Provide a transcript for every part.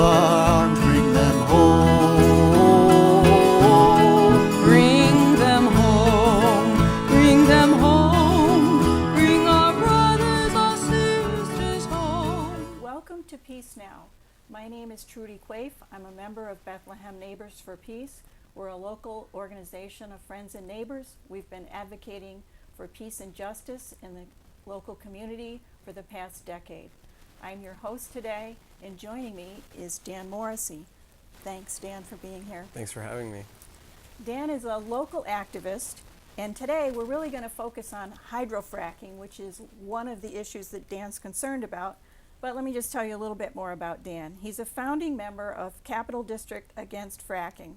farm, bring them home. Bring them home, bring them home, bring our brothers, our sisters home. Welcome to Peace Now. My name is Trudy Quaife. I'm a member of Bethlehem Neighbors for Peace. We're a local organization of friends and neighbors. We've been advocating for peace and justice in the local community for the past decade. I'm your host today, and joining me is Dan Morrissey. Thanks, Dan, for being here. Thanks for having me. Dan is a local activist, and today we're really going to focus on hydrofracking, which is one of the issues that Dan's concerned about. But let me just tell you a little bit more about Dan. He's a founding member of Capital District Against Fracking.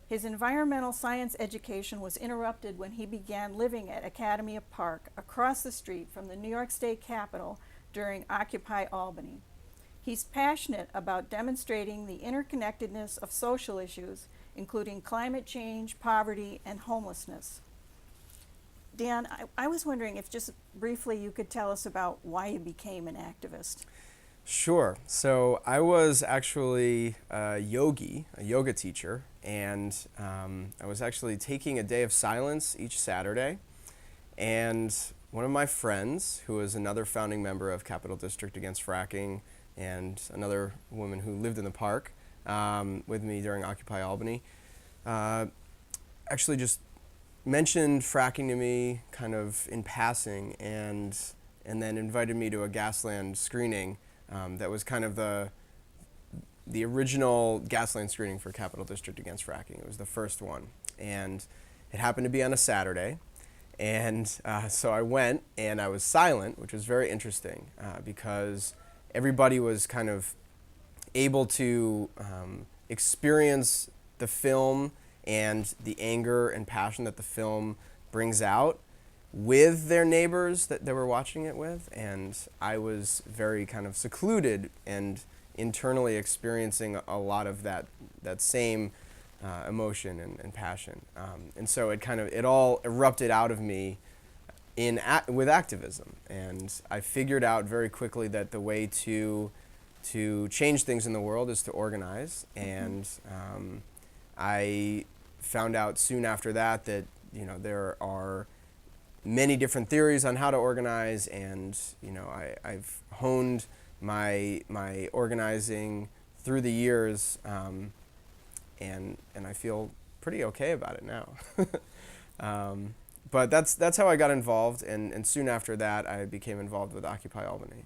His environmental science education was interrupted when he began living at Academy Park across the street from the New York State Capitol during Occupy Albany. He's passionate about demonstrating the interconnectedness of social issues, including climate change, poverty, and homelessness. Dan, I was wondering if just briefly you could tell us about why you became an activist. Sure. So I was actually a yoga teacher, and I was actually taking a day of silence each Saturday. And one of my friends, who was another founding member of Capital District Against Fracking, and another woman who lived in the park with me during Occupy Albany, actually just mentioned fracking to me kind of in passing, and then invited me to a Gasland screening that was kind of the original Gasland screening for Capital District Against Fracking. It was the first one, and it happened to be on a Saturday. And so I went, and I was silent, which was very interesting because everybody was kind of able to experience the film and the anger and passion that the film brings out with their neighbors that they were watching it with. And I was very kind of secluded and internally experiencing a lot of that same emotion and passion, and so it all erupted out of me with activism, and I figured out very quickly that the way to change things in the world is to organize, and I found out soon after that there are many different theories on how to organize, and I've honed my organizing through the years. And I feel pretty okay about it now. But that's how I got involved, and soon after that I became involved with Occupy Albany.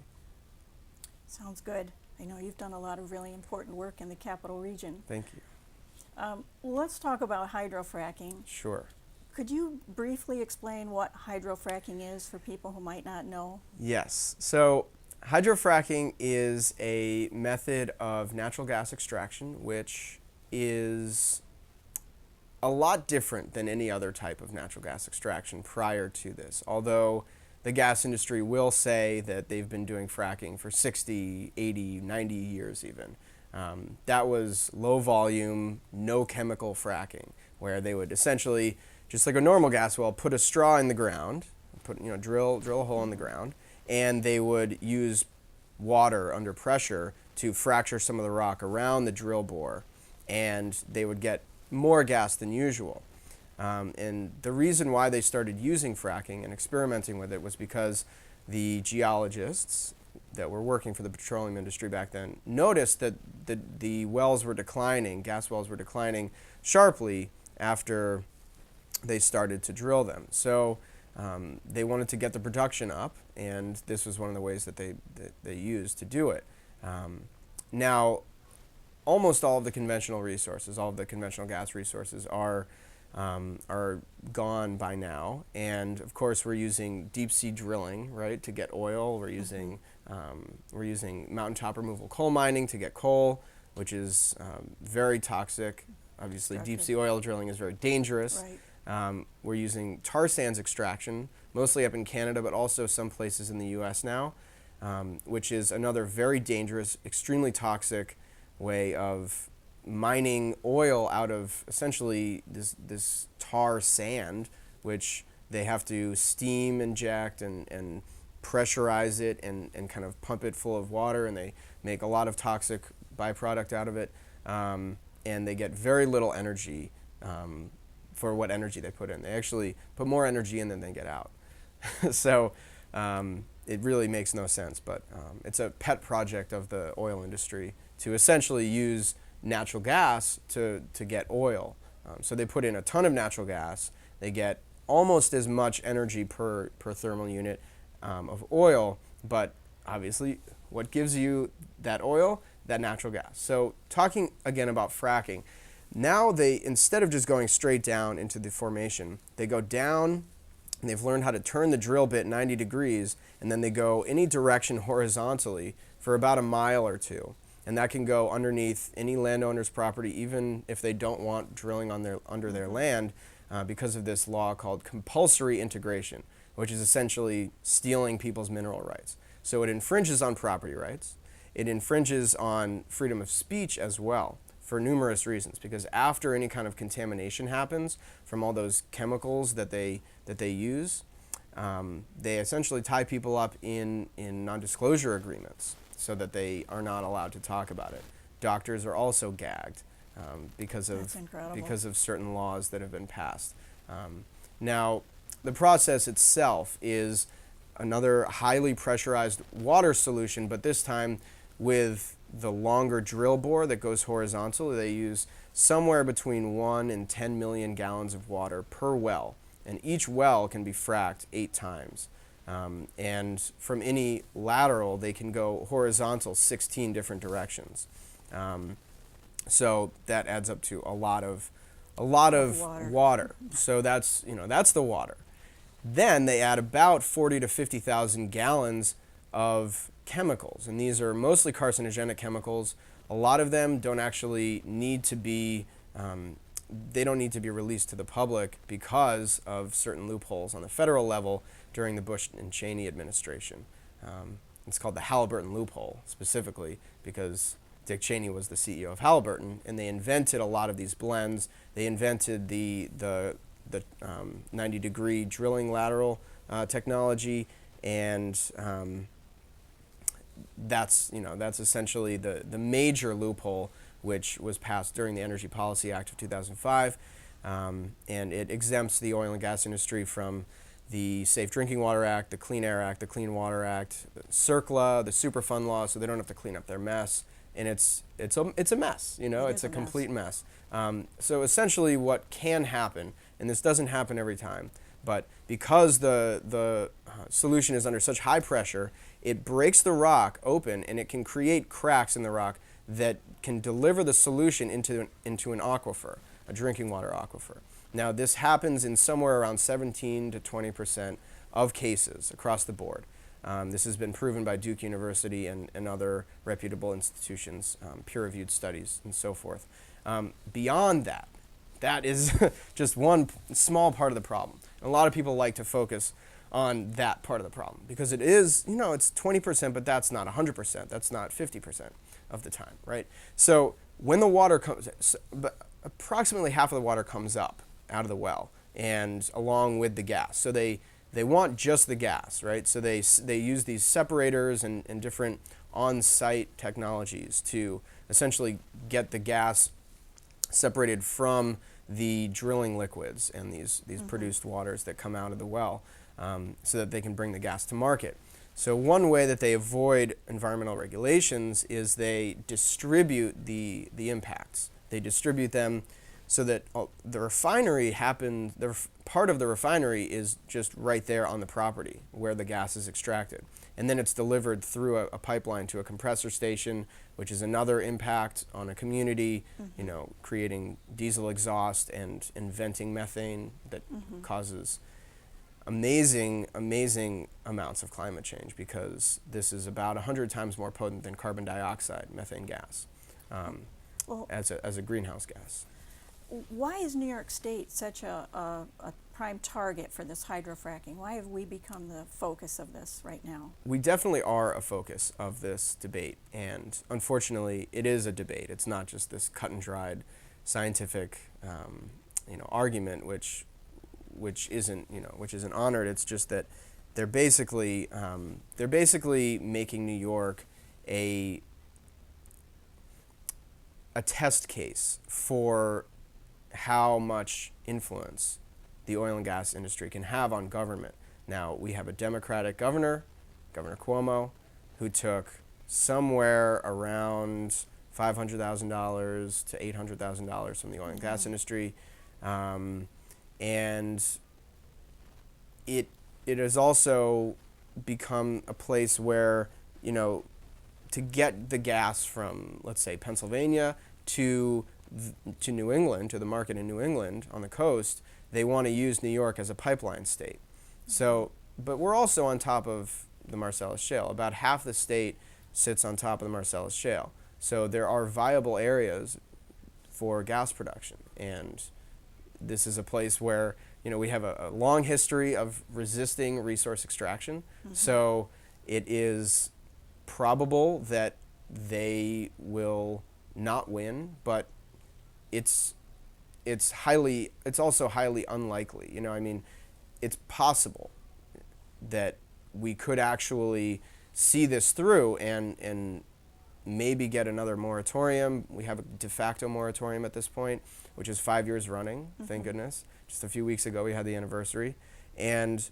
Sounds good. I know you've done a lot of really important work in the Capital Region. Thank you. Let's talk about hydrofracking. Sure. Could you briefly explain what hydrofracking is for people who might not know? Yes. So hydrofracking is a method of natural gas extraction which is a lot different than any other type of natural gas extraction prior to this, although the gas industry will say that they've been doing fracking for 60, 80, 90 years even. That was low volume, no chemical fracking, where they would essentially, just like a normal gas well, put a straw in the ground, drill a hole in the ground, and they would use water under pressure to fracture some of the rock around the drill bore, and they would get more gas than usual. And the reason why they started using fracking and experimenting with it was because the geologists that were working for the petroleum industry back then noticed that the wells were declining, gas wells were declining sharply after they started to drill them. So they wanted to get the production up, and this was one of the ways that they used to do it. Now, almost all of the conventional resources, all of the conventional gas resources are gone by now, and of course we're using deep sea drilling, right, to get oil. We're using mountaintop removal coal mining to get coal, which is very toxic. Obviously, deep sea oil drilling is very dangerous. Right. We're using tar sands extraction, mostly up in Canada, but also some places in the U.S. now, which is another very dangerous, extremely toxic way of mining oil out of essentially this tar sand, which they have to steam inject and pressurize it and kind of pump it full of water, and they make a lot of toxic byproduct out of it, and they get very little energy for what energy they put in. They actually put more energy in than they get out. So it really makes no sense, but it's a pet project of the oil industry to essentially use natural gas to get oil. So they put in a ton of natural gas. They get almost as much energy per thermal unit of oil, but obviously what gives you that oil? That natural gas. So talking again about fracking, now they, instead of just going straight down into the formation, they go down and they've learned how to turn the drill bit 90 degrees, and then they go any direction horizontally for about a mile or two. And that can go underneath any landowner's property, even if they don't want drilling on under their land, because of this law called compulsory integration, which is essentially stealing people's mineral rights. So it infringes on property rights. It infringes on freedom of speech as well, for numerous reasons, because after any kind of contamination happens from all those chemicals that they use, they essentially tie people up in non-disclosure agreements so that they are not allowed to talk about it. Doctors are also gagged because of certain laws that have been passed. Now, the process itself is another highly pressurized water solution, but this time with the longer drill bore that goes horizontal. They use somewhere between 1 and 10 million gallons of water per well, and each well can be fracked 8 times. And from any lateral, they can go horizontal 16 different directions. So that adds up to a lot of water. So that's the water. Then they add about 40 to 50,000 gallons of chemicals, and these are mostly carcinogenic chemicals. A lot of them don't actually need to be they don't need to be released to the public because of certain loopholes on the federal level during the Bush and Cheney administration. It's called the Halliburton loophole, specifically because Dick Cheney was the CEO of Halliburton, and they invented a lot of these blends. They invented the 90-degree drilling lateral technology, and that's essentially the major loophole, which was passed during the Energy Policy Act of 2005, and it exempts the oil and gas industry from the Safe Drinking Water Act, the Clean Air Act, the Clean Water Act, CERCLA, the Superfund law, so they don't have to clean up their mess. And it's a mess, it's a complete mess. So essentially what can happen, and this doesn't happen every time, but because the solution is under such high pressure, it breaks the rock open and it can create cracks in the rock that can deliver the solution into an aquifer, a drinking water aquifer. Now this happens in somewhere around 17 to 20% of cases across the board. This has been proven by Duke University and other reputable institutions, peer-reviewed studies and so forth. Beyond that, that is just one small part of the problem. And a lot of people like to focus on that part of the problem because it is, it's 20%, but that's not 100%. That's not 50% of the time, right? So when the water comes, approximately half of the water comes up out of the well and along with the gas. So they want just the gas, right? So they use these separators and different on-site technologies to essentially get the gas separated from the drilling liquids and these produced waters that come out of the well, so that they can bring the gas to market. So one way that they avoid environmental regulations is they distribute the impacts. They distribute them so that the refinery part of the refinery is just right there on the property where the gas is extracted. And then it's delivered through a pipeline to a compressor station, which is another impact on a community, creating diesel exhaust and venting methane that causes amazing amounts of climate change, because this is about 100 times more potent than carbon dioxide, methane gas, as a greenhouse gas. Why is New York State such a prime target for this hydrofracking? Why have we become the focus of this right now? We definitely are a focus of this debate, and unfortunately it is a debate. It's not just this cut and dried scientific argument which isn't honored. It's just that they're basically making New York a test case for how much influence the oil and gas industry can have on government. Now, we have a Democratic governor, Governor Cuomo, who took somewhere around $500,000 to $800,000 from the oil and gas industry. And it has also become a place where, you know, to get the gas from, let's say, Pennsylvania to New England, to the market in New England on the coast, they want to use New York as a pipeline state. So, but we're also on top of the Marcellus Shale. About half the state sits on top of the Marcellus Shale. So there are viable areas for gas production. And this is a place where, you know, we have a long history of resisting resource extraction. So it is probable that they will not win, but it's also highly unlikely. You know, I mean, it's possible that we could actually see this through and maybe get another moratorium. We have a de facto moratorium at this point, which is 5 years running, thank goodness. Just a few weeks ago we had the anniversary. And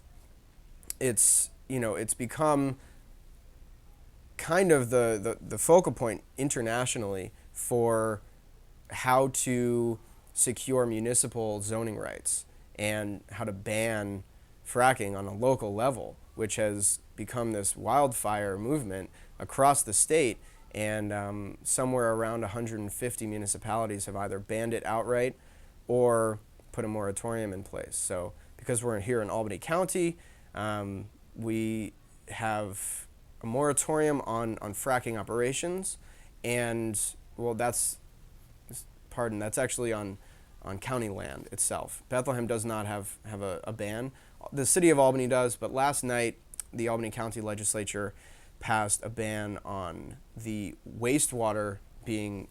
it's, you know, it's become kind of the focal point internationally for how to secure municipal zoning rights and how to ban fracking on a local level, which has become this wildfire movement across the state. And somewhere around 150 municipalities have either banned it outright or put a moratorium in place. So because we're here in Albany County, we have a moratorium on fracking operations, and well, that's actually on county land itself. Bethlehem does not have a ban. The city of Albany does, but last night the Albany County Legislature passed a ban on the wastewater being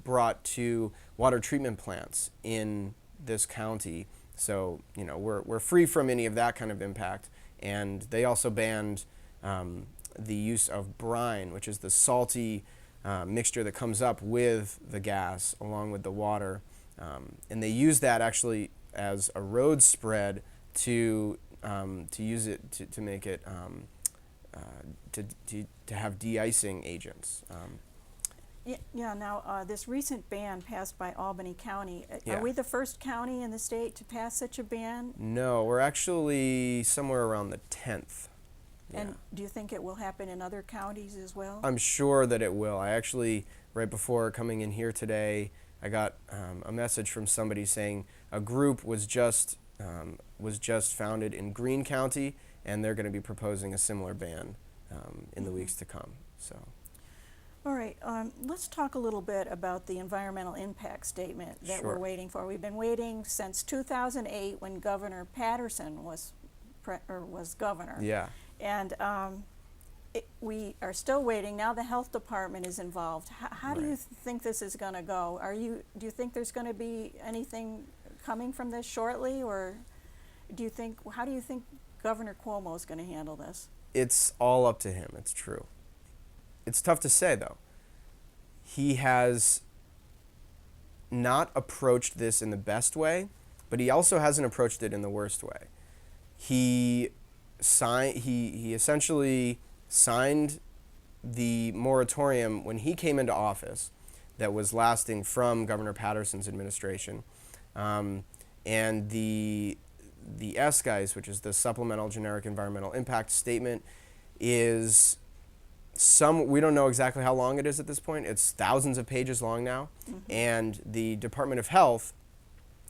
brought to water treatment plants in this county. So, you know, we're free from any of that kind of impact. And they also banned the use of brine, which is the salty mixture that comes up with the gas along with the water. And they use that actually as a road spread to use it to make it to have de-icing agents. Yeah. Now, this recent ban passed by Albany County, Yeah. are we the first county in the state to pass such a ban? No, we're actually somewhere around the 10th. And do you think it will happen in other counties as well? I'm sure that it will. I actually, right before coming in here today, I got a message from somebody saying a group was just founded in Greene County, and they're going to be proposing a similar ban in the weeks to come. So. All right, let's talk a little bit about the environmental impact statement that we're Sure. waiting for. We've been waiting since 2008 when Governor Patterson was governor. Yeah. And we are still waiting. Now the health department is involved. How do you Right. think this is going to go? Do you think there's going to be anything coming from this shortly, or how do you think Governor Cuomo is going to handle this? It's all up to him. It's true. It's tough to say, though. He has not approached this in the best way, but he also hasn't approached it in the worst way. He essentially signed the moratorium when he came into office that was lasting from Governor Patterson's administration. And the SGIS, which is the Supplemental Generic Environmental Impact Statement, is we don't know exactly how long it is at this point. It's thousands of pages long now. And the Department of Health,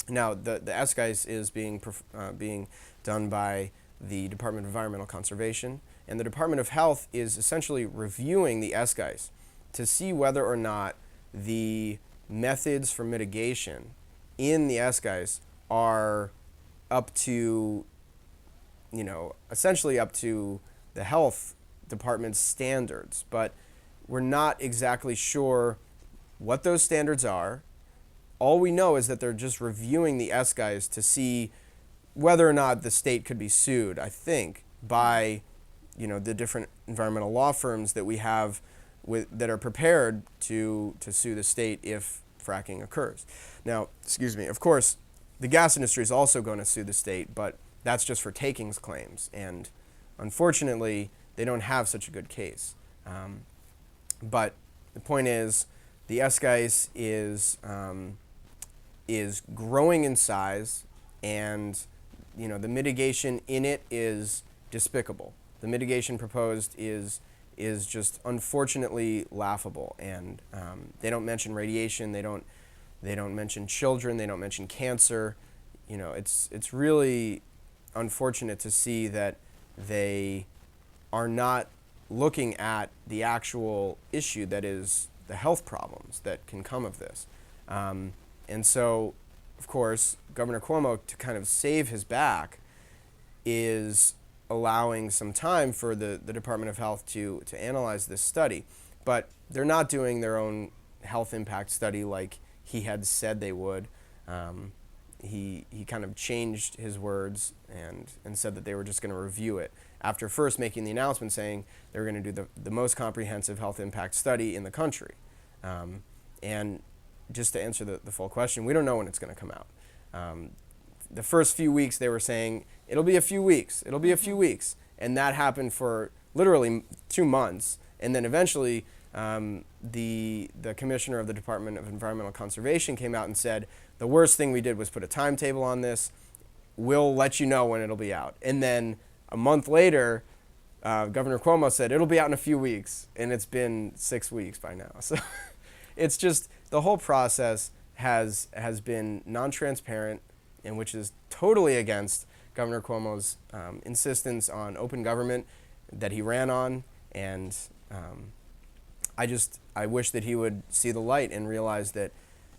now the SGIS is being done by the Department of Environmental Conservation, and the Department of Health is essentially reviewing the SGIS to see whether or not the methods for mitigation in the SGIS are up to, essentially up to the health department's standards. But we're not exactly sure what those standards are. All we know is that they're just reviewing the SGIS to see whether or not the state could be sued, I think, by the different environmental law firms that we have that are prepared to sue the state if fracking occurs. Now, excuse me, of course, the gas industry is also going to sue the state, but that's just for takings claims, and unfortunately, they don't have such a good case. But the point is, the Eskeis is growing in size, and the mitigation in it is despicable. The mitigation proposed is just unfortunately laughable, and they don't mention radiation. They don't mention children. They don't mention cancer. It's really unfortunate to see that they are not looking at the actual issue that is the health problems that can come of this. And so, of course, Governor Cuomo, to kind of save his back, is allowing some time for the Department of Health to analyze this study. But they're not doing their own health impact study like he had said they would. He kind of changed his words and said that they were just going to review it, after first making the announcement saying they were going to do the most comprehensive health impact study in the country. And just to answer the full question, we don't know when it's going to come out. The first few weeks they were saying, it'll be a few weeks, it'll be a few weeks. And that happened for literally 2 months. And then eventually the commissioner of the Department of Environmental Conservation came out and said, the worst thing we did was put a timetable on this. We'll let you know when it'll be out. And then a month later, Governor Cuomo said, it'll be out in a few weeks. And it's been 6 weeks by now. So it's just, the whole process has been non-transparent, and which is totally against Governor Cuomo's insistence on open government that he ran on. And I wish that he would see the light and realize that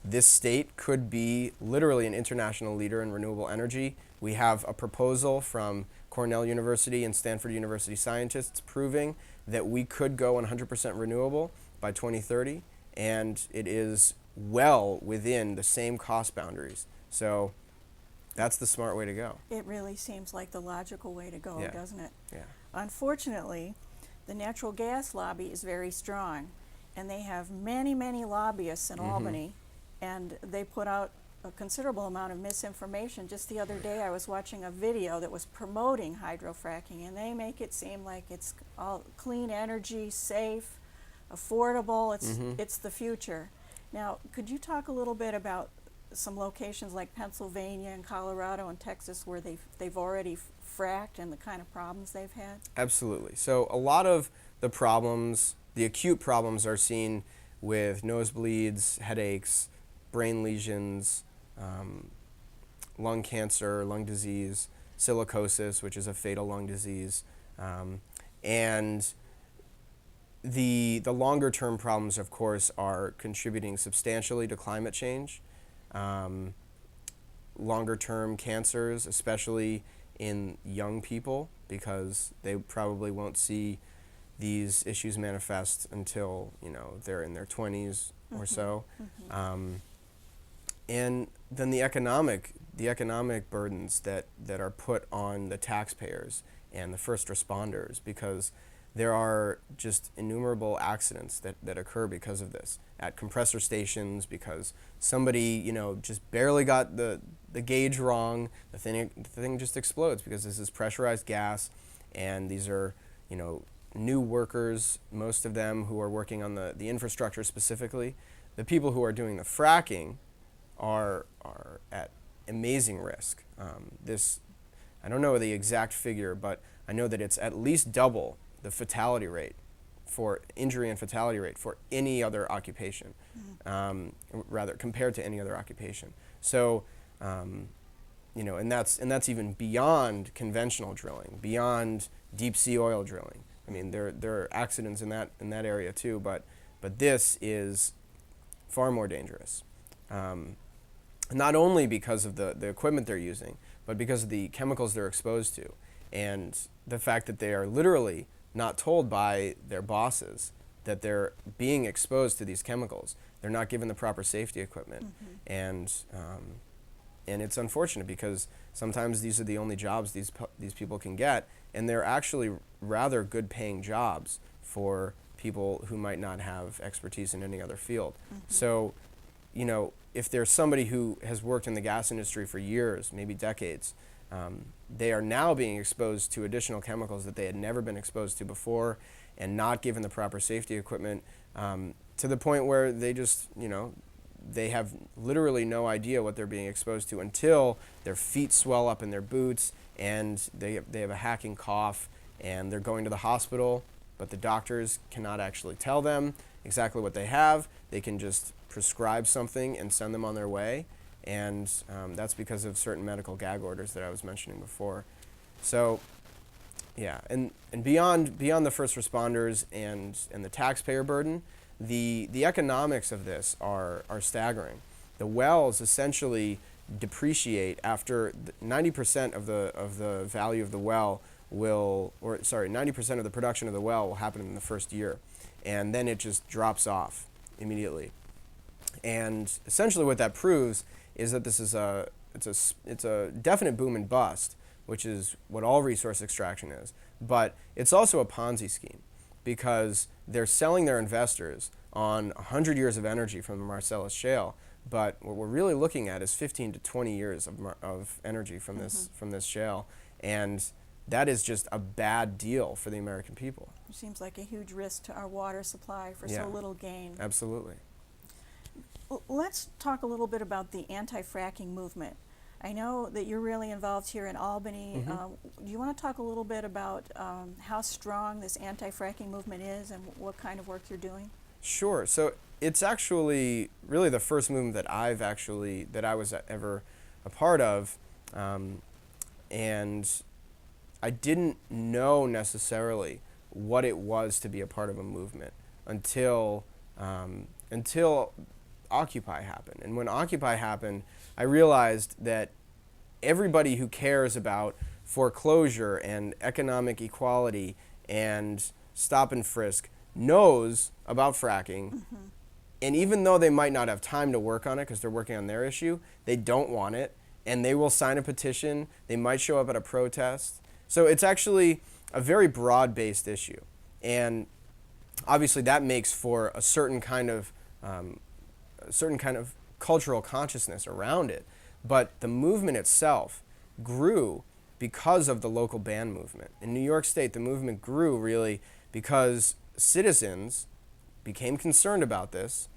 this state could be literally an international leader in renewable energy. We have a proposal from Cornell University and Stanford University scientists proving that we could go 100% renewable by 2030, and it is well within the same cost boundaries. So that's the smart way to go. It really seems like the logical way to go, Yeah. doesn't it? Yeah. Unfortunately, the natural gas lobby is very strong, and they have many, many lobbyists in Albany, and they put out a considerable amount of misinformation. Just the other day I was watching a video that was promoting hydrofracking, and they make it seem like it's all clean energy, safe, affordable, it's the future. Now, could you talk a little bit about some locations like Pennsylvania and Colorado and Texas where they've already fracked and the kind of problems they've had? Absolutely. So a lot of the problems, the acute problems, are seen with nosebleeds, headaches, brain lesions, lung cancer, lung disease, silicosis, which is a fatal lung disease, and the longer term problems, of course, are contributing substantially to climate change. Longer term cancers, especially in young people, because they probably won't see these issues manifest until they're in their 20s or so. And then the economic burdens that are put on the taxpayers and the first responders, because there are just innumerable accidents that occur because of this at compressor stations, because somebody just barely got the gauge wrong. The thing just explodes because this is pressurized gas, and these are new workers, most of them who are working on the infrastructure specifically. The people who are doing the fracking are at amazing risk. I don't know the exact figure, but I know that it's at least double the fatality rate for injury and fatality rate for any other occupation, rather compared to any other occupation. So, and that's even beyond conventional drilling, beyond deep sea oil drilling. I mean, there are accidents in that area too, but this is far more dangerous. Not only because of the equipment they're using, but because of the chemicals they're exposed to, and the fact that they are literally not told by their bosses that they're being exposed to these chemicals. They're not given the proper safety equipment, and it's unfortunate because sometimes these are the only jobs these people can get, and they're actually rather good-paying jobs for people who might not have expertise in any other field. So, you know, if there's somebody who has worked in the gas industry for years, maybe decades, they are now being exposed to additional chemicals that they had never been exposed to before and not given the proper safety equipment, to the point where they just, you know, they have literally no idea what they're being exposed to until their feet swell up in their boots and they have a hacking cough and they're going to the hospital, but the doctors cannot actually tell them exactly what they have. They can just prescribe something and send them on their way, and that's because of certain medical gag orders that I was mentioning before. So, yeah, and beyond the first responders and the taxpayer burden, the economics of this are staggering. The wells essentially depreciate after 90% of the value of the well will, or sorry, 90% of the production of the well will happen in the first year, and then it just drops off immediately. And essentially what that proves is that this is it's a definite boom and bust, which is what all resource extraction is. But it's also a Ponzi scheme because they're selling their investors on 100 years of energy from the Marcellus Shale, but what we're really looking at is 15 to 20 years of energy from this shale, and that is just a bad deal for the American people. It seems like a huge risk to our water supply for Yeah. so little gain. Absolutely. Let's talk a little bit about the anti-fracking movement. I know that you're really involved here in Albany. Do you want to talk a little bit about how strong this anti-fracking movement is and what kind of work you're doing? Sure. So it's actually really the first movement that I was ever a part of, and I didn't know necessarily what it was to be a part of a movement until Occupy happened. And when Occupy happened, I realized that everybody who cares about foreclosure and economic equality and stop and frisk knows about fracking. And even though they might not have time to work on it because they're working on their issue, they don't want it, and they will sign a petition. They might show up at a protest. So it's actually a very broad-based issue. And obviously that makes for a certain kind of cultural consciousness around it. But the movement itself grew because of the local ban movement. In New York State, the movement grew really because citizens became concerned about this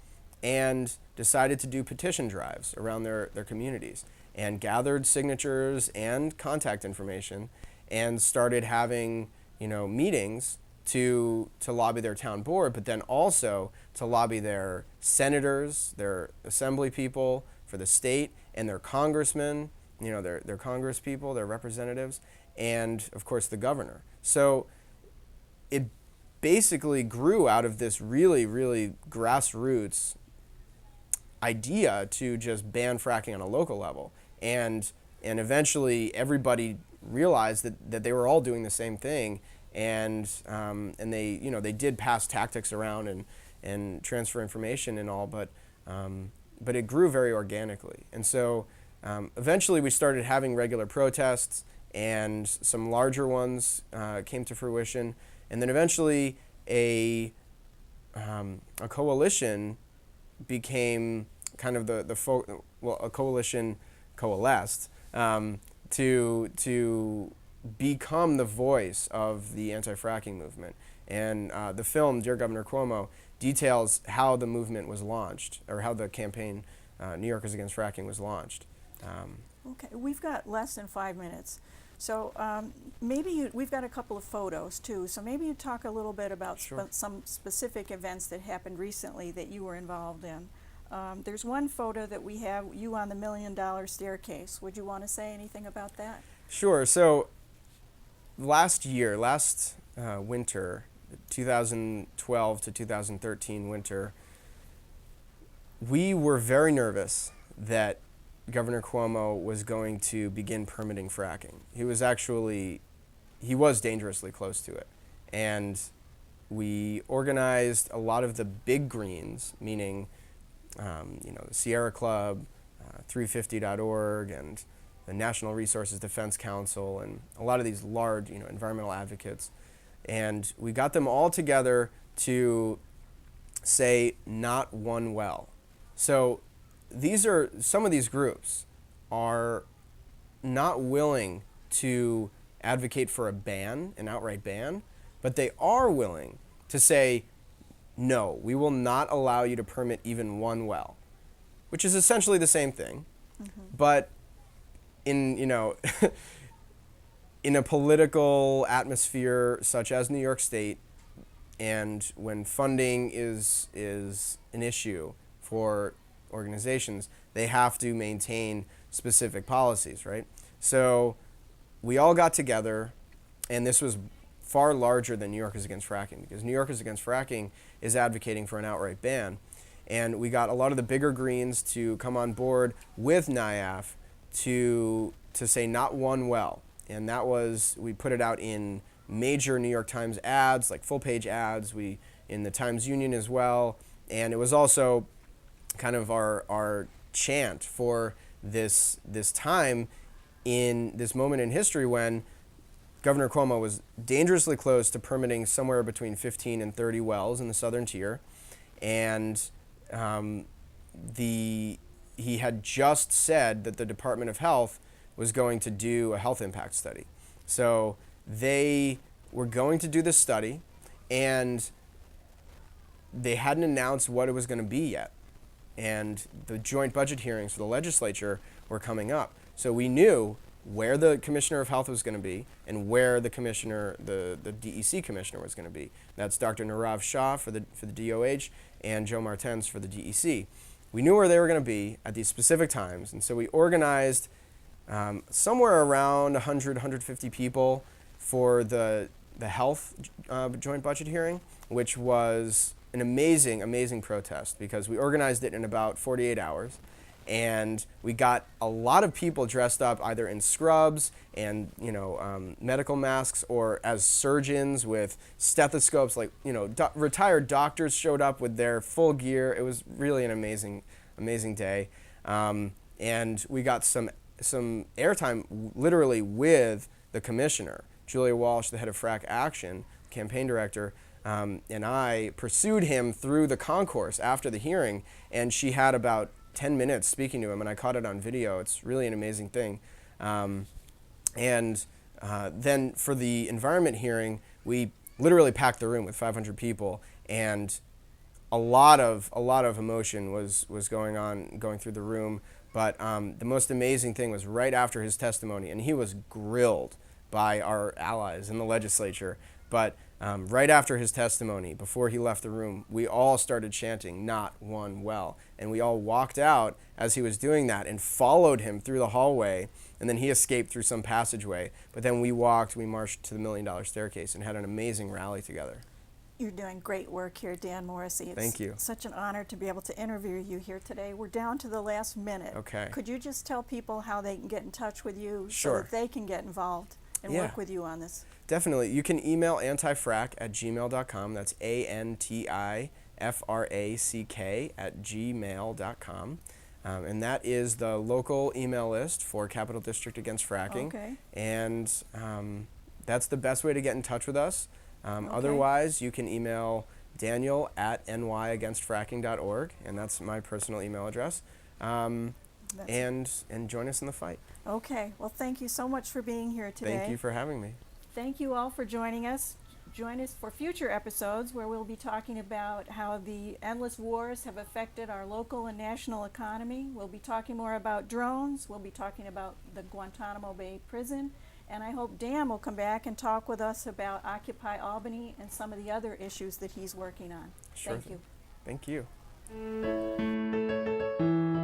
and decided to do petition drives around their communities and gathered signatures and contact information and started having, you know, meetings to lobby their town board, but then also to lobby their senators, their assembly people for the state, and their congressmen, you know, their congress people, their representatives, and of course the governor. So it basically grew out of this really, really grassroots idea to just ban fracking on a local level. And eventually everybody realized that they were all doing the same thing, and they, you know, they did pass tactics around and transfer information and all, but it grew very organically. And so eventually we started having regular protests, and some larger ones came to fruition, and then eventually a coalition became kind of a coalition coalesced to become the voice of the anti-fracking movement. And the film, Dear Governor Cuomo, details how the movement was launched, or how the campaign, New Yorkers Against Fracking, was launched. Okay, we've got less than 5 minutes. So we've got a couple of photos too, so maybe you talk a little bit about Sure. some specific events that happened recently that you were involved in. There's one photo that we have, you on the $1 Million Staircase. Would you want to say anything about that? Sure. So last winter, 2012 to 2013 winter, we were very nervous that Governor Cuomo was going to begin permitting fracking. He was dangerously close to it. And we organized a lot of the big greens, meaning the Sierra Club, 350.org, and the National Resources Defense Council, and a lot of these large, environmental advocates. And we got them all together to say not one well. So some of these groups are not willing to advocate for a ban, an outright ban, but they are willing to say, no, we will not allow you to permit even one well, which is essentially the same thing. But in, in a political atmosphere such as New York State, and when funding is an issue for organizations, they have to maintain specific policies, right? So we all got together, and this was far larger than New Yorkers Against Fracking, because New Yorkers Against Fracking is advocating for an outright ban. And we got a lot of the bigger Greens to come on board with NIAF to say not one well. And that was, we put it out in major New York Times ads, like full-page ads, in the Times-Union as well. And it was also kind of our chant for this time in this moment in history when Governor Cuomo was dangerously close to permitting somewhere between 15 and 30 wells in the southern tier. And he had just said that the Department of Health was going to do a health impact study. So they were going to do this study, and they hadn't announced what it was going to be yet. And the joint budget hearings for the legislature were coming up. So we knew where the Commissioner of Health was going to be and where the DEC Commissioner was going to be. That's Dr. Nirav Shah for the DOH and Joe Martens for the DEC. We knew where they were going to be at these specific times, and so we organized somewhere around 100, 150 people for the health joint budget hearing, which was an amazing, amazing protest because we organized it in about 48 hours. And we got a lot of people dressed up either in scrubs and medical masks or as surgeons with stethoscopes. Like retired doctors showed up with their full gear. It was really an amazing, amazing day. And we got some airtime literally with the commissioner, Julia Walsh, the head of Frack Action, campaign director. And I pursued him through the concourse after the hearing, and she had about 10 minutes speaking to him, and I caught it on video. It's really an amazing thing. Then for the environment hearing, we literally packed the room with 500 people, and a lot of emotion was going through the room. But the most amazing thing was right after his testimony, and he was grilled by our allies in the legislature. But right after his testimony, before he left the room, we all started chanting, "Not one well." And we all walked out as he was doing that and followed him through the hallway. And then he escaped through some passageway. But then we marched to the $1 Million Staircase and had an amazing rally together. You're doing great work here, Dan Morrissey. It's Thank you. Such an honor to be able to interview you here today. We're down to the last minute. Okay. Could you just tell people how they can get in touch with you so Sure. that they can get involved and Yeah. work with you on this? Definitely. You can email antifrack@gmail.com. That's ANTIFRACK@gmail.com. And that is the local email list for Capital District Against Fracking. Okay. And that's the best way to get in touch with us. Otherwise, you can email Daniel@nyagainstfracking.org, and that's my personal email address. And join us in the fight. Okay. Well, thank you so much for being here today. Thank you for having me. Thank you all for joining us. Join us for future episodes where we'll be talking about how the endless wars have affected our local and national economy. We'll be talking more about drones. We'll be talking about the Guantanamo Bay prison. And I hope Dan will come back and talk with us about Occupy Albany and some of the other issues that he's working on. Sure Thank thing. you. Thank you.